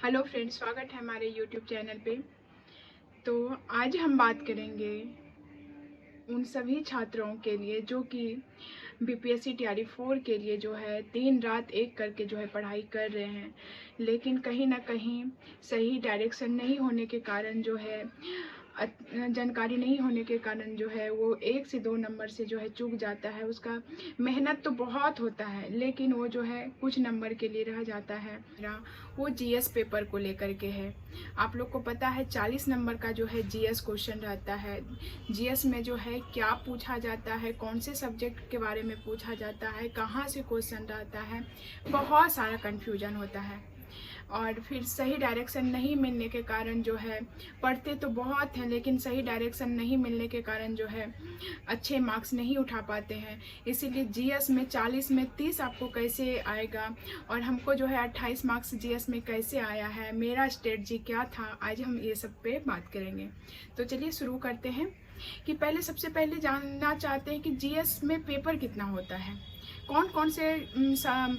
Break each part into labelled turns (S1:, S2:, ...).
S1: Hello friends, स्वागत है हमारे यूट्यूब चैनल पे। तो आज हम बात करेंगे उन सभी छात्रों के लिए जो कि बीपीएससी टीआरई 4 के लिए जो है दिन रात एक करके जो है पढ़ाई कर रहे हैं, लेकिन कहीं ना कहीं सही डायरेक्शन नहीं होने के कारण जो है जानकारी नहीं होने के कारण जो है वो 1 से 2 नंबर से जो है चूक जाता है। उसका मेहनत तो बहुत होता है लेकिन वो जो है कुछ नंबर के लिए रह जाता है। वो जीएस पेपर को लेकर के है। आप लोग को पता है 40 नंबर का जो है जीएस क्वेश्चन रहता है। जीएस में जो है क्या पूछा जाता है, कौन से सब्जेक्ट के बारे में पूछा जाता है, कहाँ से क्वेश्चन रहता है, बहुत सारा कन्फ्यूजन होता है। और फिर सही डायरेक्शन नहीं मिलने के कारण जो है पढ़ते तो बहुत हैं लेकिन सही डायरेक्शन नहीं मिलने के कारण जो है अच्छे मार्क्स नहीं उठा पाते हैं। इसीलिए जीएस में 40 में 30 आपको कैसे आएगा और हमको जो है 28 मार्क्स जीएस में कैसे आया है, मेरा स्ट्रेटजी क्या था, आज हम ये सब पे बात करेंगे। तो चलिए शुरू करते हैं कि सबसे पहले जानना चाहते हैं कि जीएस में पेपर कितना होता है, कौन कौन से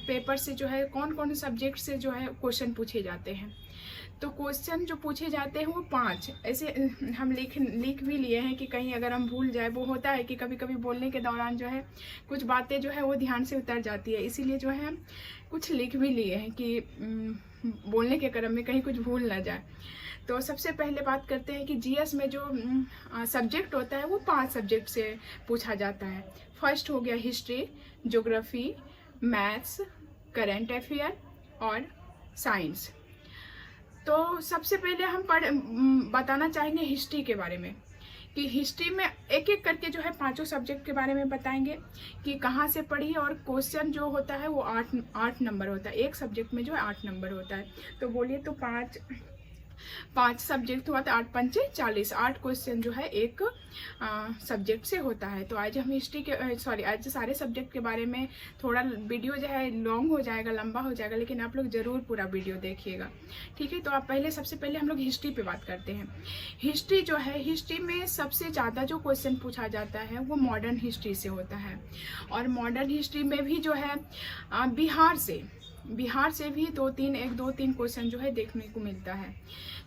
S1: पेपर से जो है कौन कौन से सब्जेक्ट से जो है क्वेश्चन पूछे जाते हैं। तो क्वेश्चन जो पूछे जाते हैं वो 5 ऐसे हम लिख भी लिए हैं कि कहीं अगर हम भूल जाए। वो होता है कि कभी कभी बोलने के दौरान जो है कुछ बातें जो है वो ध्यान से उतर जाती है, इसीलिए जो है कुछ लिख भी लिए हैं कि बोलने के क्रम में कहीं कुछ भूल ना जाए। तो सबसे पहले बात करते हैं कि जीएस में जो सब्जेक्ट होता है वो 5 सब्जेक्ट से पूछा जाता है। फर्स्ट हो गया history, geography, maths, current affair और साइंस। तो सबसे पहले हम बताना चाहेंगे हिस्ट्री के बारे में कि हिस्ट्री में एक एक करके जो है 5 सब्जेक्ट के बारे में बताएंगे कि कहाँ से पढ़ी। और क्वेश्चन जो होता है वो 8 नंबर होता है, एक सब्जेक्ट में जो है 8 नंबर होता है। तो बोलिए तो 5 सब्जेक्ट हुआ तो 8 पंचे 40, 8 क्वेश्चन जो है एक सब्जेक्ट से होता है। तो आज हम हिस्ट्री के आज सारे सब्जेक्ट के बारे में थोड़ा वीडियो जो है लॉन्ग हो जाएगा, लंबा हो जाएगा, लेकिन आप लोग ज़रूर पूरा वीडियो देखिएगा, ठीक है। तो आप सबसे पहले हम लोग हिस्ट्री पे बात करते हैं। हिस्ट्री जो है, हिस्ट्री में सबसे ज़्यादा जो क्वेश्चन पूछा जाता है वो मॉडर्न हिस्ट्री से होता है। और मॉडर्न हिस्ट्री में भी जो है बिहार से भी 2-3 क्वेश्चन जो है देखने को मिलता है।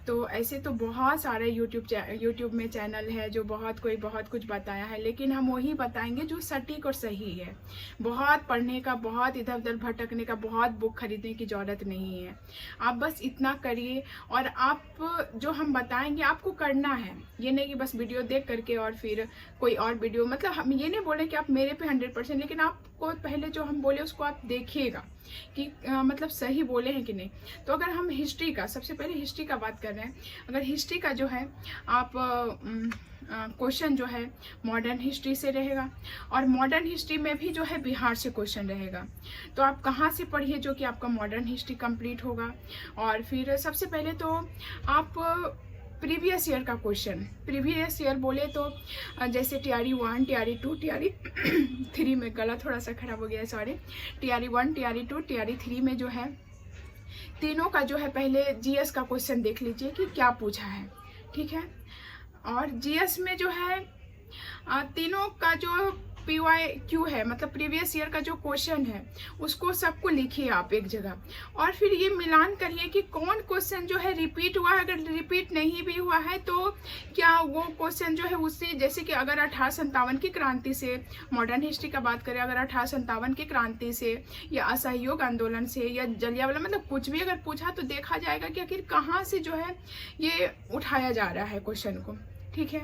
S1: तो ऐसे तो बहुत सारे यूट्यूब में चैनल है जो बहुत कुछ बताया है, लेकिन हम वही बताएंगे जो सटीक और सही है। बहुत पढ़ने का, बहुत इधर उधर भटकने का, बहुत बुक खरीदने की ज़रूरत नहीं है। आप बस इतना करिए और आप जो हम बताएंगे आपको करना है। ये नहीं कि बस वीडियो देख करके और फिर कोई और वीडियो, मतलब हम ये नहीं बोले कि आप मेरे पे 100%, लेकिन आपको पहले जो हम बोले उसको आप देखिएगा कि मतलब सही बोले हैं कि नहीं। तो अगर हम हिस्ट्री का, सबसे पहले हिस्ट्री का बात कर रहे हैं, अगर हिस्ट्री का जो है आप क्वेश्चन जो है मॉडर्न हिस्ट्री से रहेगा और मॉडर्न हिस्ट्री में भी जो है बिहार से क्वेश्चन रहेगा। तो आप कहाँ से पढ़िए जो कि आपका मॉडर्न हिस्ट्री कंप्लीट होगा। और फिर सबसे पहले तो आप प्रीवियस ईयर का क्वेश्चन, प्रीवियस ईयर बोले तो जैसे टीआरई 1, टीआरई 2, टीआरई 3 में गला थोड़ा सा खराब हो गया है, सॉरी। टीआरई 1, टीआरई 2, टीआरई 3 में जो है तीनों का जो है पहले जीएस का क्वेश्चन देख लीजिए कि क्या पूछा है, ठीक है। और जीएस में जो है तीनों का जो PYQ है, मतलब प्रीवियस ईयर का जो क्वेश्चन है उसको सबको लिखिए आप एक जगह, और फिर ये मिलान करिए कि कौन क्वेश्चन जो है रिपीट हुआ है। अगर रिपीट नहीं भी हुआ है तो क्या वो क्वेश्चन जो है उससे, जैसे कि अगर 1857 की क्रांति से, मॉडर्न हिस्ट्री का बात करें, अगर 1857 की क्रांति से या असहयोग आंदोलन से या जलियांवाला, मतलब कुछ भी अगर पूछा तो देखा जाएगा कि आखिर कहाँ से जो है ये उठाया जा रहा है क्वेश्चन को, ठीक है।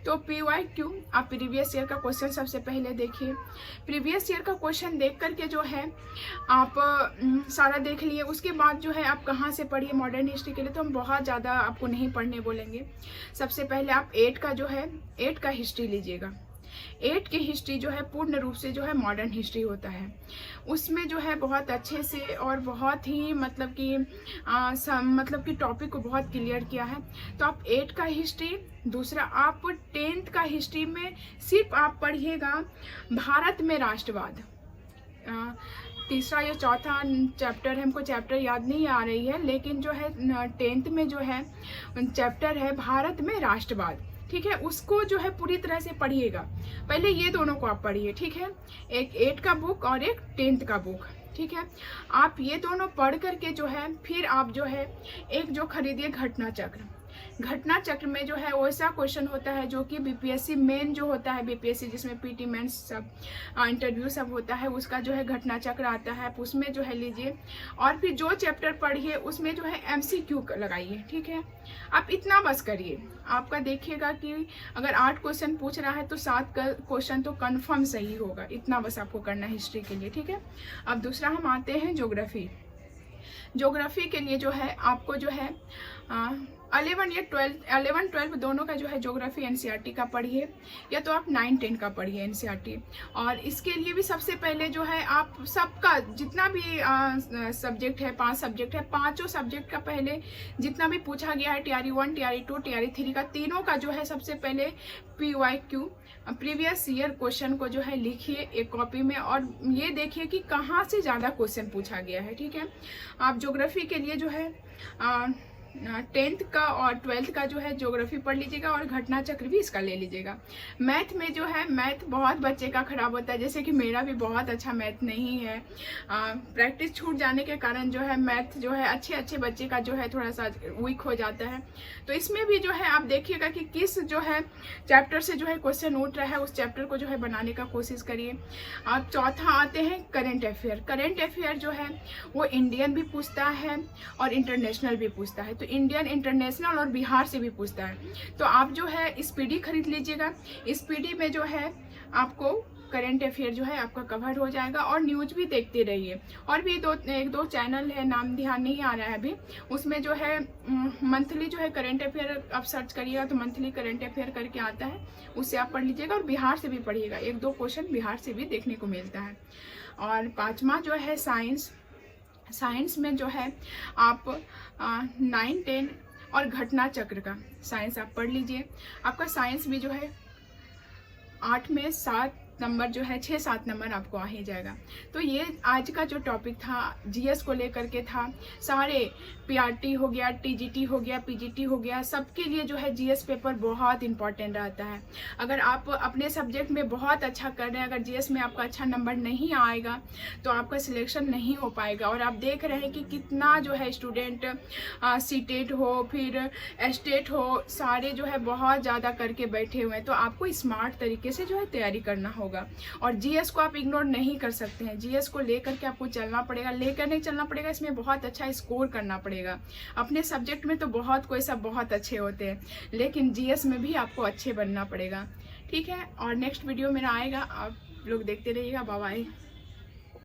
S1: तो PYQ आप प्रीवियस ईयर का क्वेश्चन सबसे पहले देखिए। प्रीवियस ईयर का क्वेश्चन देख करके जो है आप सारा देख लिए। उसके बाद जो है आप कहाँ से पढ़िए मॉडर्न हिस्ट्री के लिए, तो हम बहुत ज़्यादा आपको नहीं पढ़ने बोलेंगे। सबसे पहले आप 8 का जो है 8 का हिस्ट्री लीजिएगा। 8 की हिस्ट्री जो है पूर्ण रूप से जो है मॉडर्न हिस्ट्री होता है। उसमें जो है बहुत अच्छे से और बहुत ही मतलब कि टॉपिक को बहुत क्लियर किया है। तो आप 8 का हिस्ट्री, दूसरा आप 10th का हिस्ट्री में सिर्फ आप पढ़िएगा भारत में राष्ट्रवाद। तीसरा या चौथा चैप्टर है, हमको चैप्टर याद नहीं आ रही है, लेकिन जो है 10th में जो है चैप्टर है भारत में राष्ट्रवाद, ठीक है। उसको जो है पूरी तरह से पढ़िएगा। पहले ये दोनों को आप पढ़िए, ठीक है। एक 8 का बुक और एक 10th का बुक, ठीक है। आप ये दोनों पढ़ करके जो है फिर आप जो है एक जो खरीदिए घटना चक्र। घटना चक्र में जो है वैसा क्वेश्चन होता है जो कि बीपीएससी मेन जो होता है, बीपीएससी जिसमें पीटी मेंस सब इंटरव्यू सब होता है, उसका जो है घटना चक्र आता है, उसमें जो है लीजिए और फिर जो चैप्टर पढ़िए उसमें जो है एमसीक्यू लगाइए, ठीक है। आप इतना बस करिए, आपका देखिएगा कि अगर 8 क्वेश्चन पूछ रहा है तो 7 क्वेश्चन तो कंफर्म सही होगा। इतना बस आपको करना है हिस्ट्री के लिए, ठीक है। अब दूसरा हम आते हैं ज्योग्राफी। ज्योग्राफी के लिए जो है आपको जो है 11-12 दोनों का जो है ज्योग्राफी एनसीईआरटी का पढ़िए, या तो आप 9-10 का पढ़िए एनसीईआरटी। और इसके लिए भी सबसे पहले जो है आप सबका जितना भी सब्जेक्ट है, 5 सब्जेक्ट है, पांचों सब्जेक्ट का पहले जितना भी पूछा गया है TRE 1, TRE 2, TRE 3 का, तीनों का जो है सबसे पहले PYQ प्रीवियस ईयर क्वेश्चन को जो है लिखिए एक कॉपी में और ये देखिए कि कहाँ से ज़्यादा क्वेश्चन पूछा गया है, ठीक है। आप ज्योग्राफी के लिए जो है 10th का और 12th का जो है ज्योग्राफी पढ़ लीजिएगा और घटना चक्र भी इसका ले लीजिएगा। मैथ में जो है मैथ बहुत बच्चे का खराब होता है, जैसे कि मेरा भी बहुत अच्छा मैथ नहीं है, प्रैक्टिस छूट जाने के कारण जो है मैथ जो है अच्छे बच्चे का जो है थोड़ा सा वीक हो जाता है। तो इसमें भी जो है आप देखिएगा कि किस जो है चैप्टर से जो है क्वेश्चन उठ रहा है, उस चैप्टर को जो है बनाने का कोशिश करिए। आप चौथा आते हैं करेंट अफेयर। करेंट अफेयर जो है वो इंडियन भी पूछता है और इंटरनेशनल भी पूछता है, तो इंडियन, इंटरनेशनल और बिहार से भी पूछता है। तो आप जो है स्पीडी खरीद लीजिएगा। स्पीडी में जो है आपको करेंट अफेयर जो है आपका कवर हो जाएगा और न्यूज भी देखते रहिए। और भी एक दो चैनल है, नाम ध्यान नहीं आ रहा है अभी, उसमें जो है मंथली जो है करेंट अफेयर आप सर्च करिएगा तो मंथली करेंट अफेयर करके आता है, उससे आप पढ़ लीजिएगा और बिहार से भी पढ़िएगा, 1-2 क्वेश्चन बिहार से भी देखने को मिलता है। और 5वां जो है साइंस। साइंस में जो है आप 9-10 और घटना चक्र का साइंस आप पढ़ लीजिए। आपका साइंस भी जो है 8 में 7 नंबर जो है 6-7 नंबर आपको आ ही जाएगा। तो ये आज का जो टॉपिक था जीएस को लेकर के था। सारे पीआरटी हो गया, टीजीटी हो गया, पीजीटी हो गया, सबके लिए जो है जीएस पेपर बहुत इंपॉर्टेंट रहता है। अगर आप अपने सब्जेक्ट में बहुत अच्छा कर रहे हैं, अगर जीएस में आपका अच्छा नंबर नहीं आएगा तो आपका सिलेक्शन नहीं हो पाएगा। और आप देख रहे हैं कि कितना जो है स्टूडेंट सीटेट हो फिर एस्टेट हो, सारे जो है बहुत ज़्यादा करके बैठे हुए हैं। तो आपको स्मार्ट तरीके से जो है तैयारी करना होगा और जीएस को आप इग्नोर नहीं कर सकते हैं। जीएस को लेकर के आपको चलना पड़ेगा, लेकर नहीं चलना पड़ेगा, इसमें बहुत अच्छा स्कोर करना पड़ेगा। अपने सब्जेक्ट में तो बहुत कोई सब बहुत अच्छे होते हैं, लेकिन जीएस में भी आपको अच्छे बनना पड़ेगा, ठीक है। और नेक्स्ट वीडियो मेरा आएगा, आप लोग देखते रहिएगा। Bye bye.